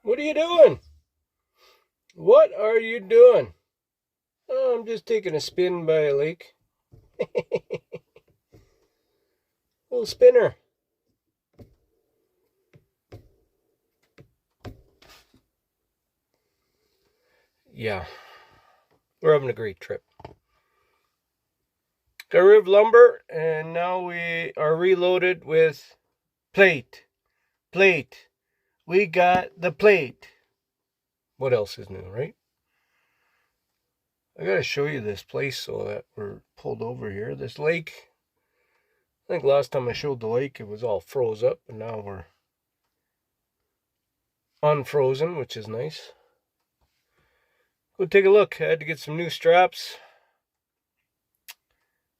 What are you doing? What are you doing? Oh, I'm just taking a spin by a lake. Little spinner. Yeah, we're having a great trip. Got rid of lumber, and now we are reloaded with plate. We got the plate. What else is new, right? I gotta show you this place so that we're pulled over here. This lake. I think last time I showed the lake, it was all froze up, and now we're unfrozen, which is nice. Go take a look. I had to get some new straps.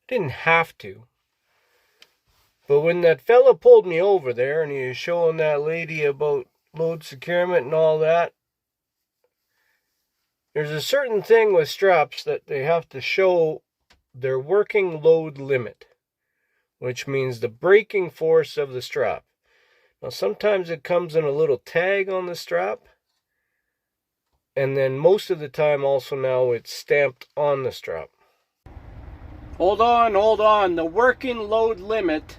Didn't have to. But when that fella pulled me over there and he was showing that lady about load securement and all that, there's a certain thing with straps that they have to show their working load limit, which means the braking force of the strap. Now sometimes it comes in a little tag on the strap, and then most of the time also now it's stamped on the strap. Hold on. The working load limit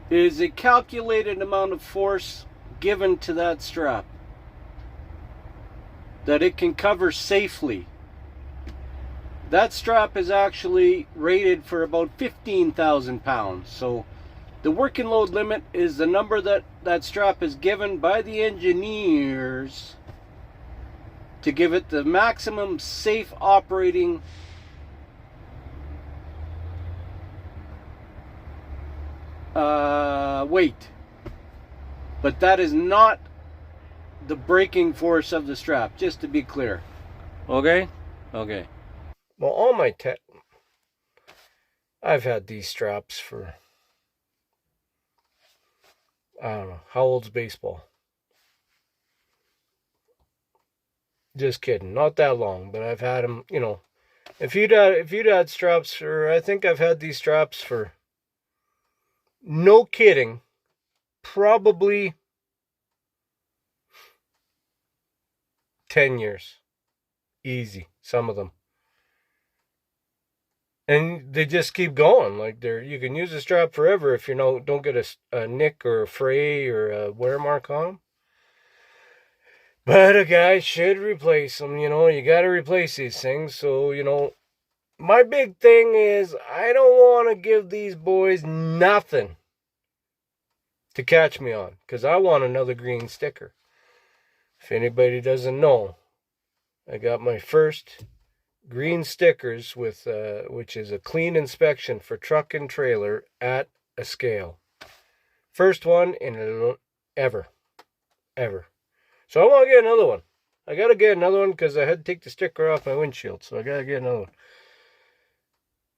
is a calculated amount of force given to that strap that it can cover safely. That strap is actually rated for about 15,000 pounds. So the working load limit is the number that strap is given by the engineers to give it the maximum safe operating weight. But that is not the braking force of the strap, just to be clear. Okay? Okay. Well, all my I've had these straps for, I don't know, how old's baseball? Just kidding, not that long, but I've had them, you know. If you'd had straps for, I think I've had these straps for, no kidding, probably 10 years. Easy, some of them. And they just keep going. Like you can use a strap forever if you don't get a nick or a fray or a wear mark on them. But a guy should replace them. You got to replace these things. So, my big thing is I don't want to give these boys nothing to catch me on, because I want another green sticker. If anybody doesn't know, I got my first green stickers with which is a clean inspection for truck and trailer at a scale. First one in ever. So I want to get another one. I got to get another one because I had to take the sticker off my windshield, so I got to get another one.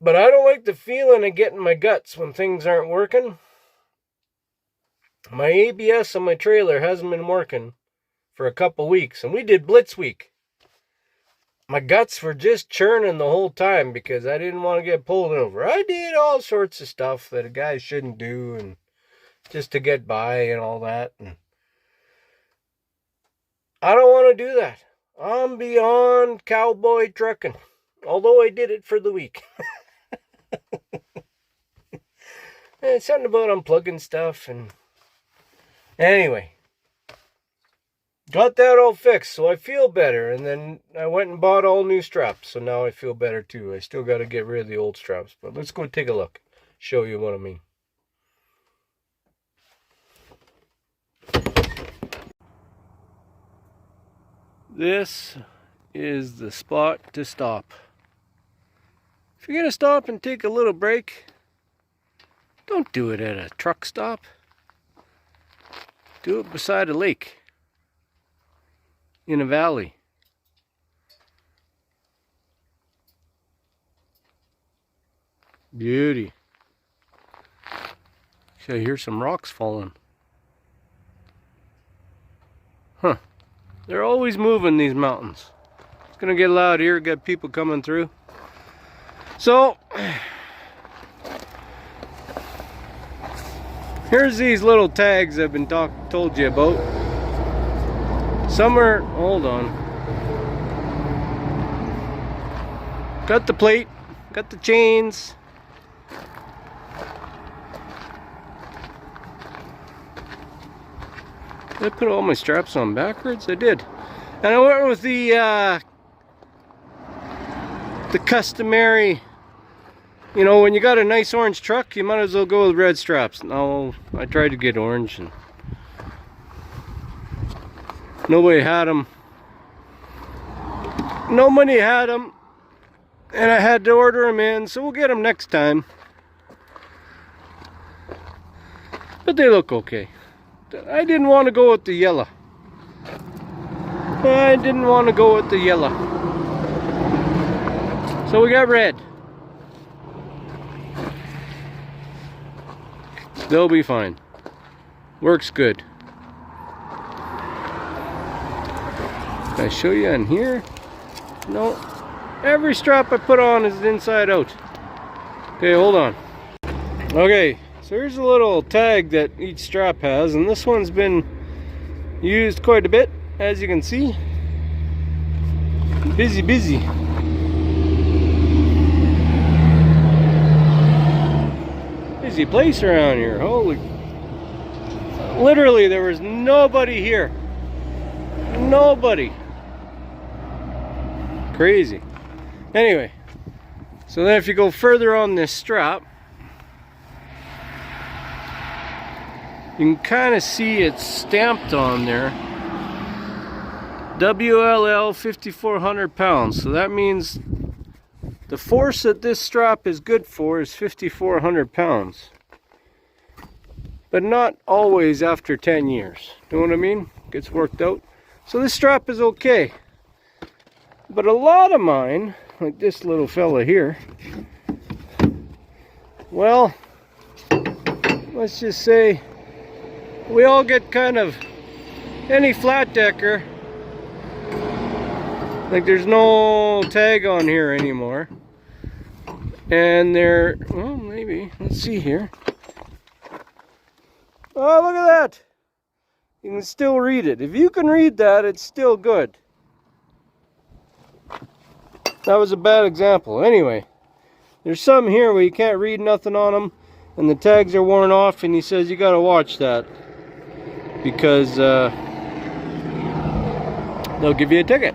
But I don't like the feeling of getting my guts when things aren't working. My ABS on my trailer hasn't been working for a couple weeks, and we did Blitz Week. My guts were just churning the whole time because I didn't want to get pulled over. I did all sorts of stuff that a guy shouldn't do, and just to get by and all that. And I don't want to do that. I'm beyond cowboy trucking, although I did it for the week. It's something about unplugging stuff, and anyway, got that all fixed, so I feel better. And then I went and bought all new straps, so now I feel better too. I still got to get rid of the old straps, but let's go take a look, show you what I mean. This is the spot to stop. If you're going to stop and take a little break, don't do it at a truck stop. Do it beside a lake, in a valley. Beauty. I hear some rocks falling. Huh. They're always moving, these mountains. It's gonna get loud here, got people coming through. So Here's these little tags I've been told you about. Some are, hold on. Got the plate, got the chains. Did I put all my straps on backwards? I did. And I went with the customary, you know, when you got a nice orange truck, you might as well go with red straps. No, I tried to get orange and nobody had them. Nobody had them, and I had to order them in, so we'll get them next time. But they look okay. I didn't want to go with the yellow. I didn't want to go with the yellow. So we got red. They'll be fine. Works good. Can I show you on here? No. Every strap I put on is inside out. Okay, hold on. Okay, so here's a little tag that each strap has, and this one's been used quite a bit, as you can see. Busy. Busy place around here. Holy. Literally, there was nobody here. Nobody. Crazy. Anyway, so then if you go further on this strap, you can kind of see it's stamped on there. WLL 5,400 pounds. So that means the force that this strap is good for is 5,400 pounds. But not always after 10 years. Know what I mean? Gets worked out. So this strap is okay. But a lot of mine, like this little fella here, well, let's just say we all get kind of, any flat decker, like there's no tag on here anymore. And they're, well, maybe, let's see here. Oh, look at that. You can still read it. If you can read that, it's still good. That was a bad example. Anyway, there's some here where you can't read nothing on them, and the tags are worn off, and he says you got to watch that because they'll give you a ticket,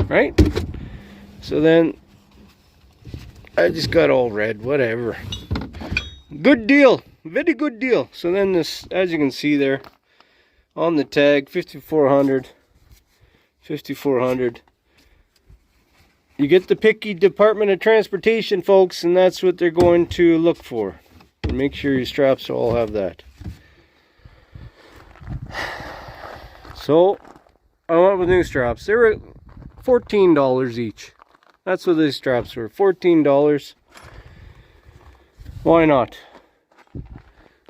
right? So then I just got all red, whatever. Good deal, very good deal. So then this, as you can see there on the tag, 5,400. You get the picky Department of Transportation, folks, and that's what they're going to look for. And make sure your straps all have that. So I went with new straps. They were $14 each. That's what these straps were, $14. Why not?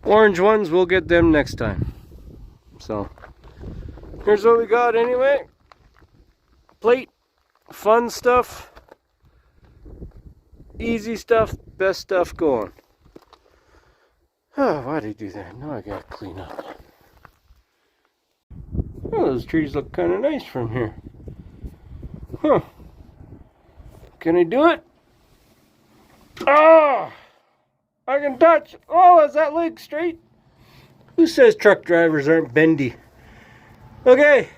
Orange ones, we'll get them next time. So here's what we got anyway. Plate, fun stuff, easy stuff, best stuff going. Oh, why did I do that? Now I gotta clean up. Oh, those trees look kind of nice from here. Huh. Can I do it? Oh! I can touch. Oh, is that leg straight? Who says truck drivers aren't bendy? Okay.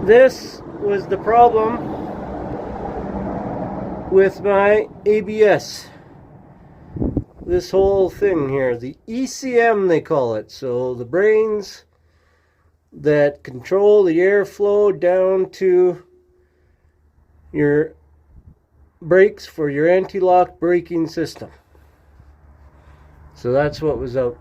This was the problem with my ABS. This whole thing here, the ECM they call it. So the brains that control the airflow down to your brakes for your anti-lock braking system. So that's what was out.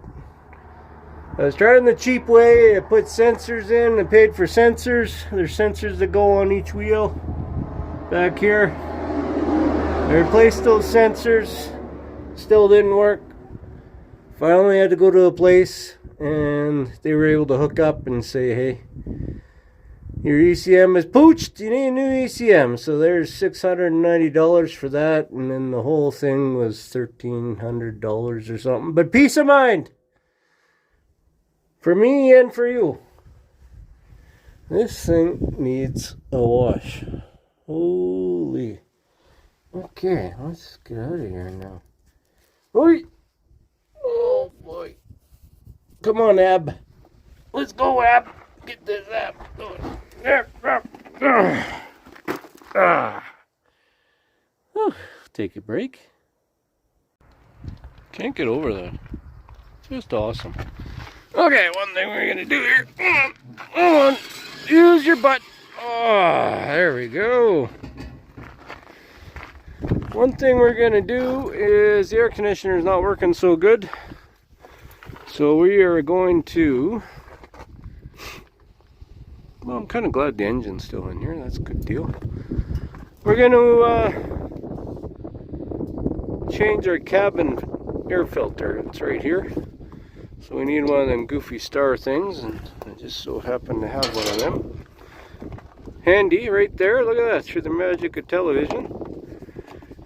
I was trying the cheap way. I put sensors in. I paid for sensors. There's sensors that go on each wheel back here. I replaced those sensors. Still didn't work. Finally had to go to a place and they were able to hook up and say, hey, Your ECM is pooched. You need a new ECM. So there's $690 for that. And then the whole thing was $1,300 or something. But peace of mind for me and for you. This thing needs a wash. Holy. Okay, let's get out of here now. Oi! Oh boy. Come on, Ab. Let's go, Ab. Get this Ab going. Take a break. Can't get over that. Just awesome. Okay, one thing we're gonna do here. Come on. Use your butt. Oh, there we go. One thing we're gonna do is the air conditioner is not working so good. So we are going to, well, I'm kind of glad the engine's still in here. That's a good deal. We're going to change our cabin air filter. It's right here. So we need one of them goofy star things, and I just so happen to have one of them. Handy right there. Look at that, through the magic of television.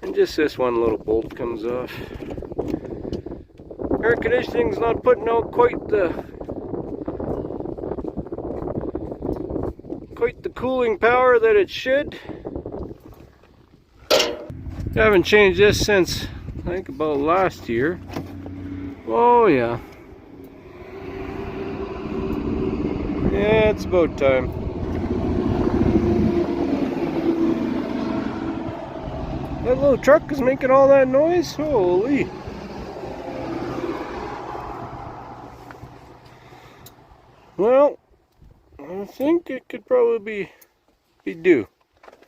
And just this one little bolt comes off. Air conditioning's not putting out quite the cooling power that it should. I haven't changed this since I think about last year. Oh yeah. Yeah, it's about time. That little truck is making all that noise? Holy. Well, I think it could probably be due.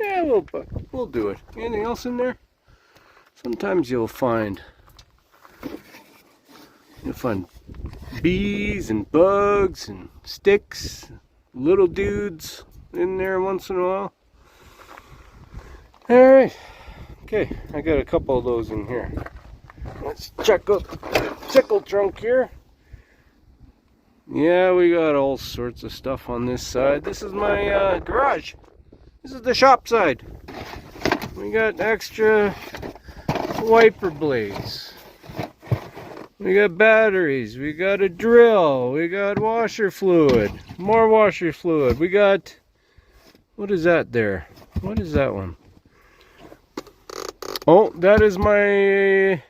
Yeah, we'll do it. Anything else in there? Sometimes you'll find bees and bugs and sticks, little dudes in there once in a while. All right. Okay, I got a couple of those in here. Let's check out the tickle trunk here. Yeah, we got all sorts of stuff on this side. This is my garage. This is the shop side. We got extra wiper blades. We got batteries. We got a drill. We got washer fluid. More washer fluid. We got... What is that there? What is that one? Oh, that is my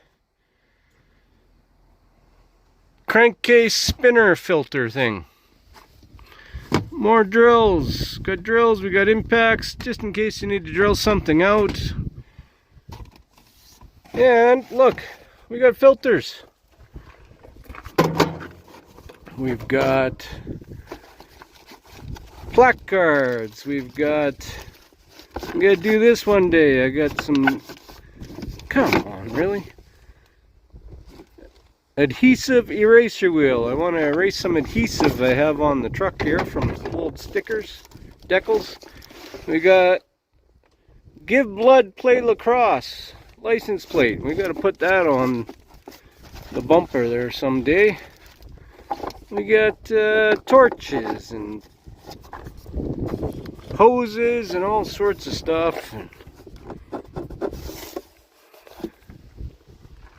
crankcase spinner filter thing. More drills. Got drills, we got impacts, just in case you need to drill something out. And look, we got filters. We've got placards. We've got... I'm gonna do this one day. I got some... Come on, really? Adhesive eraser wheel. I want to erase some adhesive I have on the truck here from old stickers, decals. We got Give Blood Play Lacrosse license plate. We got to put that on the bumper there someday. We got torches and hoses and all sorts of stuff.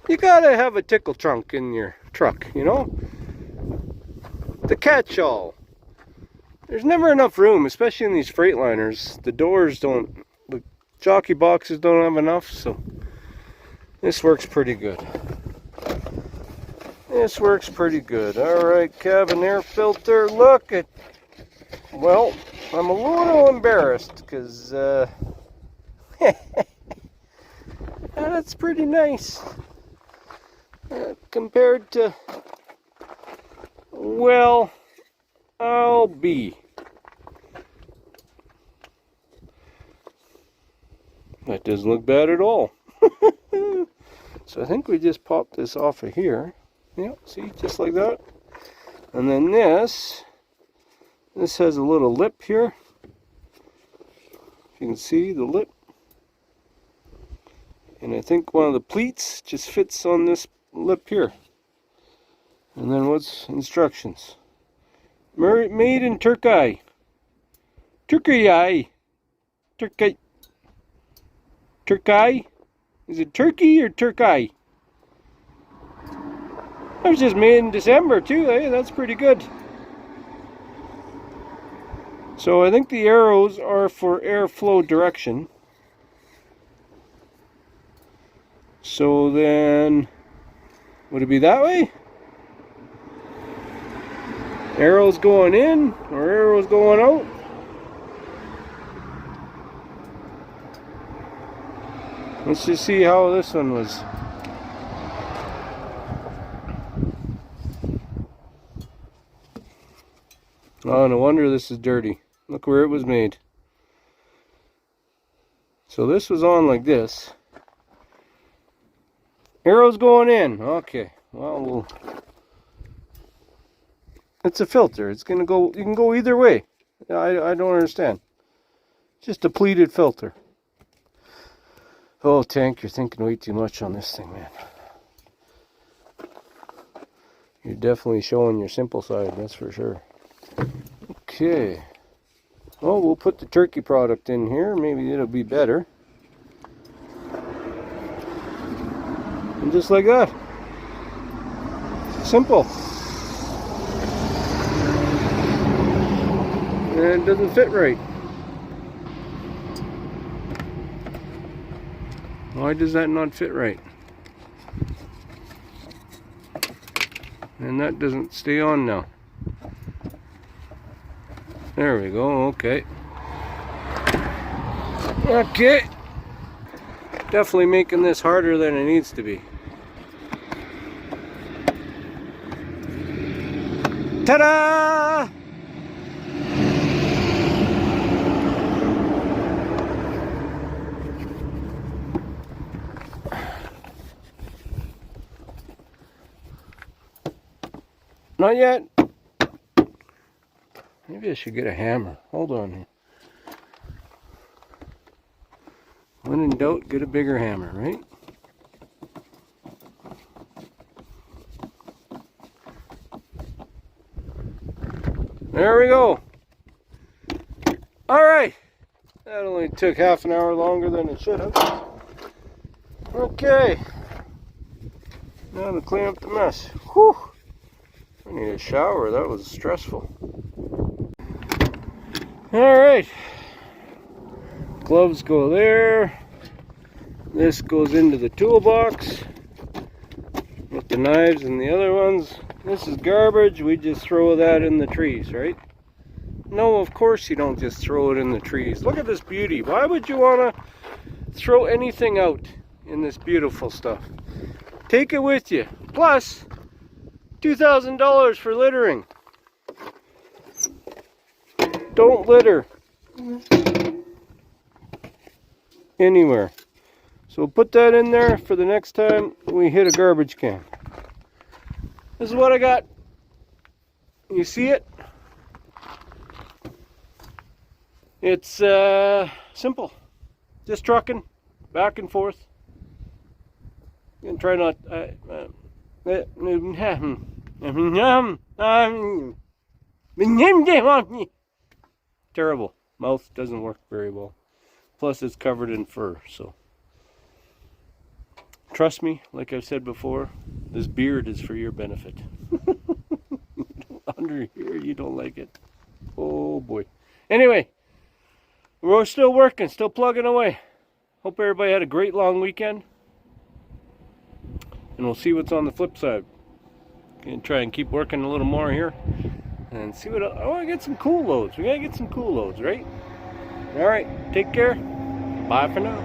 You gotta have a tickle trunk in your truck, you know? The catch-all. There's never enough room, especially in these Freightliners. The doors don't, the jockey boxes don't have enough, so this works pretty good. This works pretty good. Alright, cabin air filter. Look at, well, I'm a little embarrassed because that's pretty nice. Compared to, well, I'll be. That doesn't look bad at all. So I think we just pop this off of here. Yeah, see, just like that. And then this has a little lip here. You can see the lip. And I think one of the pleats just fits on this lip here. And then what's instructions? Made in Turkey. Turkey eye. Turkey. Turkey? Is it turkey or turkey? That was just made in December too, eh? That's pretty good. So I think the arrows are for airflow direction. So then, would it be that way? Arrows going in or arrows going out? Let's just see how this one was. Oh, no wonder this is dirty. Look where it was made. So this was on like this. Arrows going in. Okay. Well, it's a filter. It's gonna go. You can go either way. I don't understand. Just a pleated filter. Oh, Tank, you're thinking way too much on this thing, man. You're definitely showing your simple side, that's for sure. Okay. Well, we'll put the turkey product in here. Maybe it'll be better. And just like that. Simple. And it doesn't fit right. Why does that not fit right? And that doesn't stay on now. There we go, okay. Okay. Definitely making this harder than it needs to be. Ta-da! Not yet. Maybe I should get a hammer. Hold on here. When in doubt, get a bigger hammer, right? There we go. All right. That only took half an hour longer than it should have. Okay. Now to clean up the mess. Whew. I need a shower. That was stressful. Alright. Gloves go there. This goes into the toolbox with the knives and the other ones. This is garbage. We just throw that in the trees, right? No, of course you don't just throw it in the trees. Look at this beauty. Why would you want to throw anything out in this beautiful stuff? Take it with you. Plus, $2,000 for littering. Don't litter anywhere. So put that in there for the next time we hit a garbage can. This is what I got. You see it? It's simple. Just trucking back and forth. And try not. Terrible. Mouth doesn't work very well. Plus it's covered in fur, so. Trust me, like I've said before, this beard is for your benefit. Under here, you don't like it. Oh boy. Anyway, we're still working, still plugging away. Hope everybody had a great long weekend. And we'll see what's on the flip side. Gonna try and keep working a little more here. And see what I want to get some cool loads. We gotta get some cool loads, right? Alright, take care. Bye for now.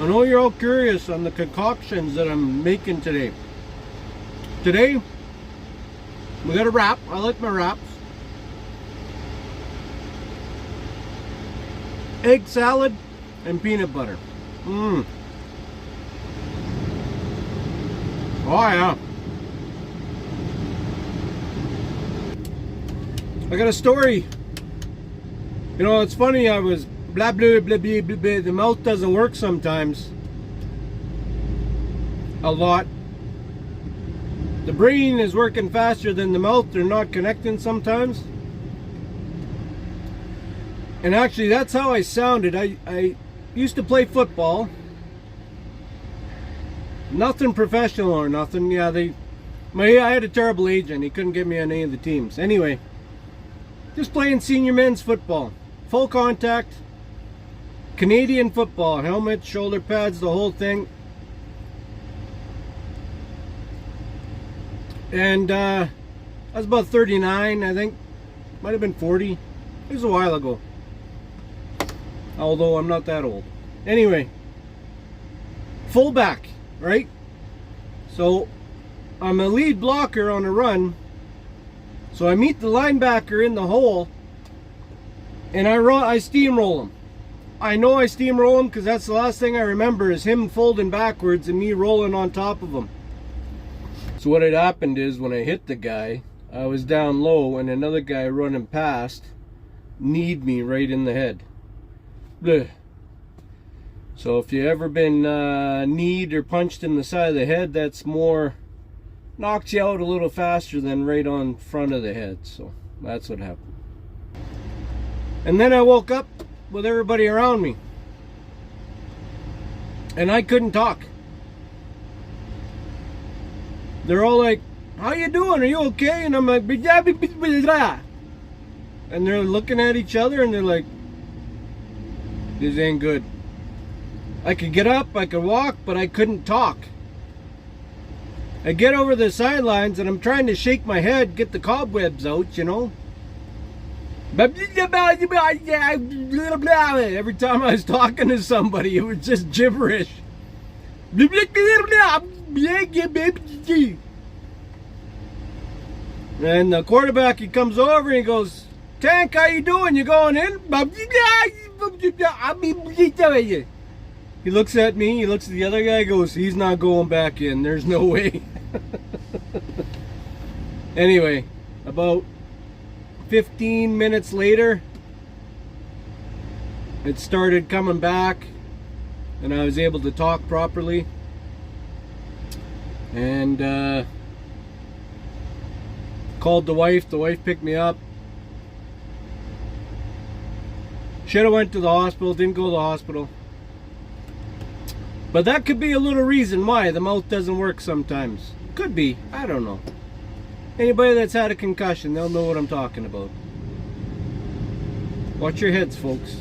I know you're all curious on the concoctions that I'm making today. Today, we got a wrap. I like my wraps. Egg salad and peanut butter. Oh yeah. I got a story. You know, it's funny, I was blah blah blah blah blah blah. The mouth doesn't work sometimes. a lot. The brain is working faster than the mouth. They're not connecting sometimes. And actually, that's how I sounded. I used to play football. Nothing professional or nothing. Yeah, I had a terrible agent. He couldn't get me on any of the teams. Anyway, just playing senior men's football. Full contact. Canadian football. Helmet, shoulder pads, the whole thing. And I was about 39, I think. Might have been 40. It was a while ago. Although I'm not that old. Anyway. Fullback, right? So I'm a lead blocker on a run. So I meet the linebacker in the hole. And I steamroll him. I know I steamroll him because that's the last thing I remember is him folding backwards and me rolling on top of him. So what had happened is when I hit the guy, I was down low and another guy running past kneed me right in the head. Blech. So if you ever been kneed or punched in the side of the head, that's more, knocks you out a little faster than right on front of the head. So that's what happened. And then I woke up with everybody around me. And I couldn't talk. They're all like, how you doing? Are you okay? And I'm like, and they're looking at each other and they're like, this ain't good. I could get up, I could walk, but I couldn't talk. I get over the sidelines and I'm trying to shake my head, get the cobwebs out, you know. Every time I was talking to somebody, it was just gibberish. And the quarterback, he comes over and he goes, Tank, how you doing? You going in? He looks at me, he looks at the other guy, goes, he's not going back in. There's no way. Anyway, about 15 minutes later, it started coming back and I was able to talk properly. And called the wife picked me up. Should have went to the hospital, didn't go to the hospital. But that could be a little reason why the mouth doesn't work sometimes. Could be, I don't know. Anybody that's had a concussion, they'll know what I'm talking about. Watch your heads, folks.